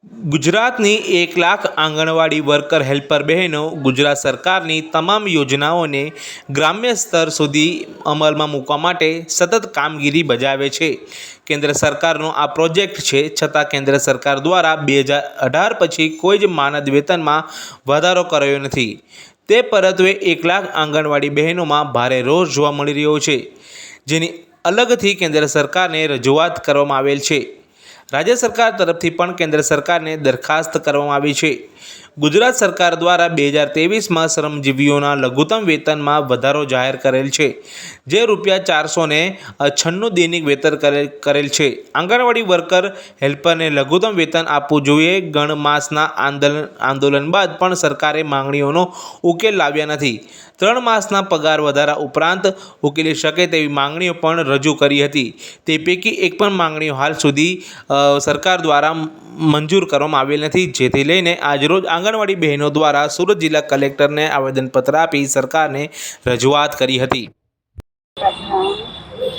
ગુજરાતની 1,00,000 આંગણવાડી worker helper બહેનો ગુજરાત સરકારની તમામ યોજનાઓને ગ્રામ્ય સ્તર સુધી અમલમાં મૂકવા માટે સતત કામગીરી બજાવે છે. કેન્દ્ર સરકારનો આ પ્રોજેક્ટ છે, છતાં કેન્દ્ર સરકાર દ્વારા 2018 પછી કોઈ જ માનદ વેતનમાં વધારો કરાયો નથી. તે પરત્વે 1,00,000 આંગણવાડી બહેનોમાં ભારે રોષ જોવા મળી રહ્યો છે, જેની અલગથી કેન્દ્ર સરકારને રજૂઆત કરવામાં આવેલ છે. રાજ્ય સરકાર તરફથી પણ કેન્દ્ર સરકારને દરખાસ્ત કરવામાં આવી છે. ગુજરાત સરકાર દ્વારા 2023માં શ્રમજીવીઓના લઘુત્તમ વેતનમાં વધારો જાહેર કરેલ છે, જે ₹496 દૈનિક વેતન કરેલ છે. આંગણવાડી વર્કર હેલ્પરને લઘુત્તમ વેતન આપવું જોઈએ. ગણ માસના આંદોલન બાદ પણ સરકારે માંગણીઓનો ઉકેલ લાવ્યા નથી. 3 માસના પગાર વધારા ઉપરાંત ઉકેલી શકે તેવી માંગણીઓ પણ રજૂ કરી હતી. તે પૈકી એક પણ માંગણીઓ હાલ સુધી સરકાર દ્વારા મંજૂર કરવામાં આવેલ નથી, જેથી લઈને આજરોજ આંગણવાડી બહેનો દ્વારા સુરત જિલ્લા કલેક્ટરને આવેદનપત્ર આપી સરકારને રજૂઆત કરી હતી.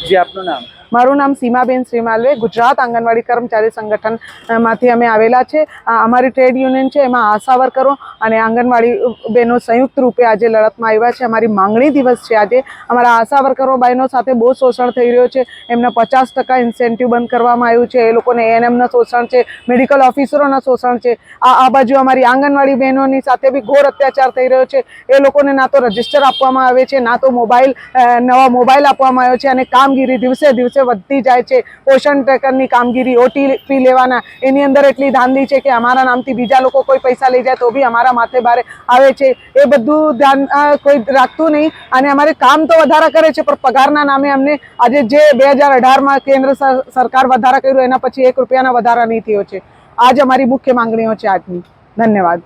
જી, આપનું નામ? મારું નામ સીમાબેન શ્રીમાલવે, ગુજરાત આંગણવાડી કર્મચારી સંગઠનમાંથી અમે આવેલા છે. અમારી ટ્રેડ યુનિયન છે, એમાં આશા વર્કરો અને આંગણવાડી બહેનો સંયુક્ત રૂપે આજે લડતમાં આવ્યા છે. અમારી માંગણી દિવસ છે આજે. અમારા આશા વર્કરો બહેનો સાથે બહુ શોષણ થઈ રહ્યો છે. એમને 50% ઇન્સેન્ટિવ બંધ કરવામાં આવ્યું છે. એ લોકોને એએનએમના શોષણ છે, મેડિકલ ઓફિસરોના શોષણ છે. આ બાજુ અમારી આંગણવાડી બહેનોની સાથે બી ઘોર અત્યાચાર થઈ રહ્યો છે. એ લોકોને ના તો રજિસ્ટર આપવામાં આવે છે, ના તો નવા મોબાઈલ આપવામાં આવ્યો છે, અને કામગીરી દિવસે દિવસે વધતી જાય છે. પોષણ ટ્રેકરની કામગીરી, ઓટીપી લેવાના, એની અંદર એટલી ધાંધલી છે કે અમારા નામથી બીજા લોકો કોઈ પૈસા લઈ જાય તો બી અમારા માથે ભારે આવે છે. એ બધું ધ્યાન કોઈ રાખતું નહીં, અને અમારે કામ તો વધારા કરે છે, પણ પગારના નામે અમને આજે જે 2018માં કેન્દ્ર સરકાર વધારા કર્યું એના પછી ₹1 વધારા નહીં થયો છે. આજ અમારી મુખ્ય માંગણીઓ છે આજની. ધન્યવાદ.